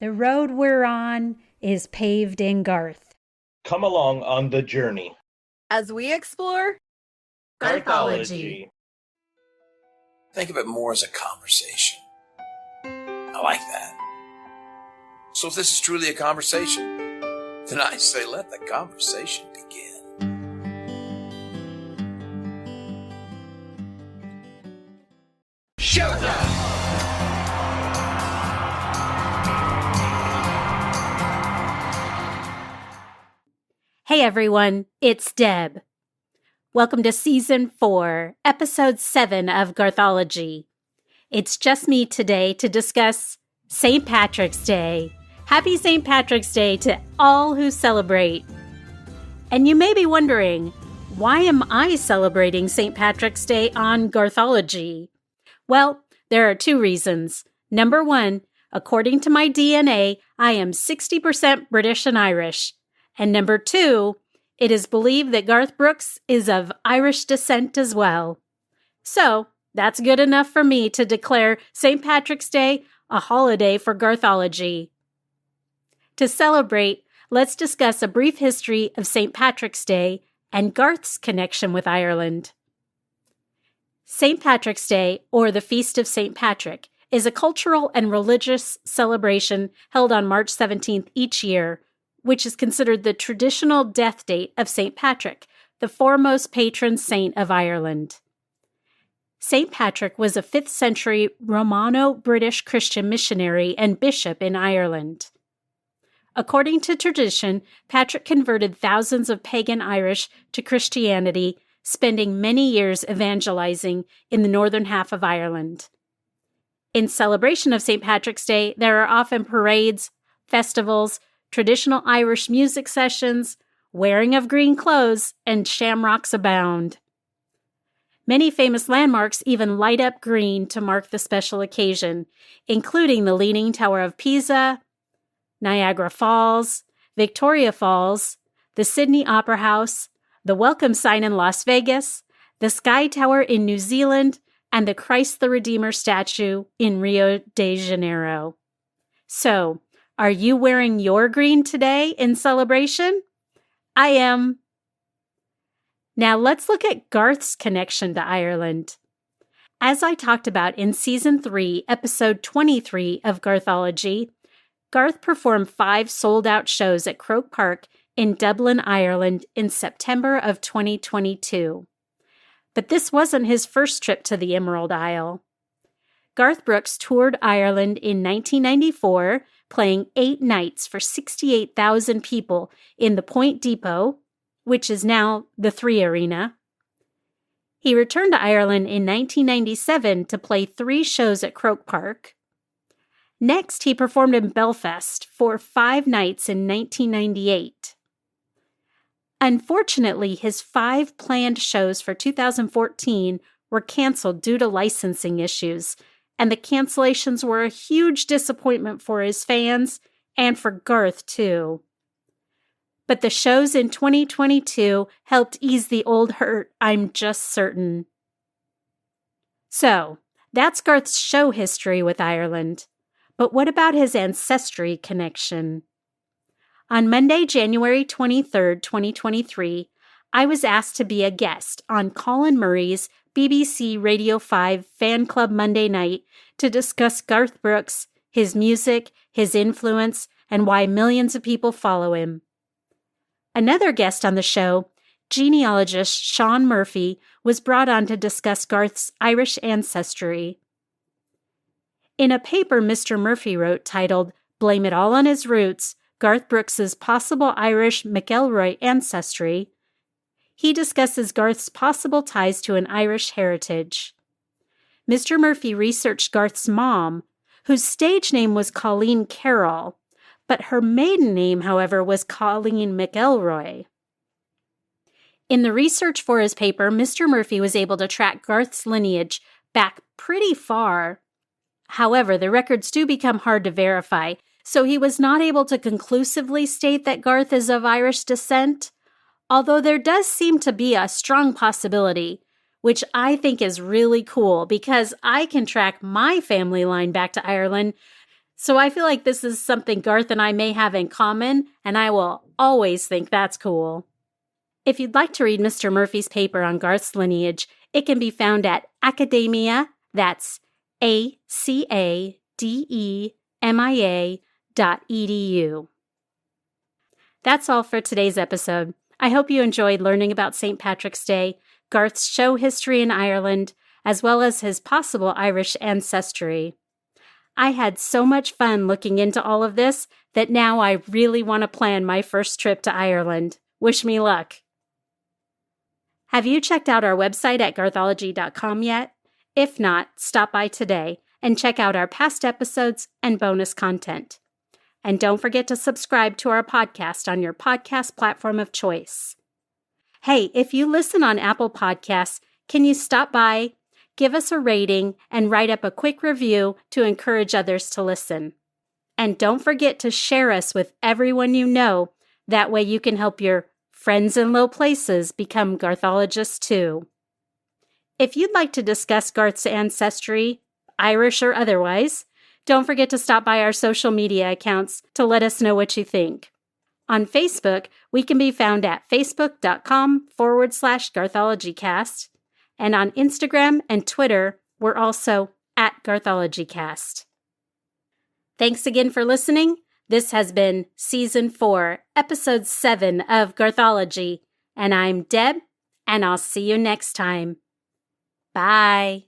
The road we're on is paved in Garth. Come along on the journey as we explore Garthology. Think of it more as a conversation. I like that. So if this is truly a conversation, then I say let the conversation begin. Showtime! Hey everyone, it's Deb. Welcome to Season 4, Episode 7 of Garthology. It's just me today to discuss St. Patrick's Day. Happy St. Patrick's Day to all who celebrate. And you may be wondering, why am I celebrating St. Patrick's Day on Garthology? Well, there are two reasons. Number one, according to my DNA, I am 60% British and Irish. And number two, it is believed that Garth Brooks is of Irish descent as well. So, that's good enough for me to declare St. Patrick's Day a holiday for Garthology. To celebrate, let's discuss a brief history of St. Patrick's Day and Garth's connection with Ireland. St. Patrick's Day, or the Feast of St. Patrick, is a cultural and religious celebration held on March 17th each year, which is considered the traditional death date of St. Patrick, the foremost patron saint of Ireland. St. Patrick was a 5th century Romano-British Christian missionary and bishop in Ireland. According to tradition, Patrick converted thousands of pagan Irish to Christianity, spending many years evangelizing in the northern half of Ireland. In celebration of St. Patrick's Day, there are often parades, festivals, traditional Irish music sessions, wearing of green clothes, and shamrocks abound. Many famous landmarks even light up green to mark the special occasion, including the Leaning Tower of Pisa, Niagara Falls, Victoria Falls, the Sydney Opera House, the Welcome Sign in Las Vegas, the Sky Tower in New Zealand, and the Christ the Redeemer statue in Rio de Janeiro. So, are you wearing your green today in celebration? I am. Now let's look at Garth's connection to Ireland. As I talked about in Season 3, Episode 23 of Garthology, Garth performed 5 sold-out shows at Croke Park in Dublin, Ireland in September of 2022. But this wasn't his first trip to the Emerald Isle. Garth Brooks toured Ireland in 1994, playing 8 nights for 68,000 people in the Point Depot, which is now the 3 Arena. He returned to Ireland in 1997 to play 3 shows at Croke Park. Next, he performed in Belfast for 5 nights in 1998. Unfortunately, his 5 planned shows for 2014 were canceled due to licensing issues, and the cancellations were a huge disappointment for his fans and for Garth, too. But the shows in 2022 helped ease the old hurt, I'm just certain. So, that's Garth's show history with Ireland. But what about his ancestry connection? On Monday, January 23rd, 2023, I was asked to be a guest on Colin Murray's BBC Radio 5 Fan Club Monday night to discuss Garth Brooks, his music, his influence, and why millions of people follow him. Another guest on the show, genealogist Sean Murphy, was brought on to discuss Garth's Irish ancestry. In a paper Mr. Murphy wrote titled "Blame It All on His Roots, Garth Brooks's Possible Irish McElroy Ancestry," he discusses Garth's possible ties to an Irish heritage. Mr. Murphy researched Garth's mom, whose stage name was Colleen Carroll, but her maiden name, however, was Colleen McElroy. In the research for his paper, Mr. Murphy was able to track Garth's lineage back pretty far. However, the records do become hard to verify, so he was not able to conclusively state that Garth is of Irish descent, although there does seem to be a strong possibility, which I think is really cool because I can track my family line back to Ireland So I feel like this is something Garth and I may have in common, and I will always think that's cool. If you'd like to read Mr. Murphy's paper on Garth's lineage, it can be found at Academia, that's academia.edu. That's all for today's episode. I hope you enjoyed learning about St. Patrick's Day, Garth's show history in Ireland, as well as his possible Irish ancestry. I had so much fun looking into all of this that now I really want to plan my first trip to Ireland. Wish me luck. Have you checked out our website at garthology.com yet? If not, stop by today and check out our past episodes and bonus content. And don't forget to subscribe to our podcast on your podcast platform of choice. Hey, if you listen on Apple Podcasts, can you stop by, give us a rating, and write up a quick review to encourage others to listen? And don't forget to share us with everyone you know. That way you can help your friends in low places become Garthologists too. If you'd like to discuss Garth's ancestry, Irish or otherwise, don't forget to stop by our social media accounts to let us know what you think. On Facebook, we can be found at facebook.com/GarthologyCast, and on Instagram and Twitter, we're also at GarthologyCast. Thanks again for listening. This has been Season 4, Episode 7 of Garthology, and I'm Deb, and I'll see you next time. Bye.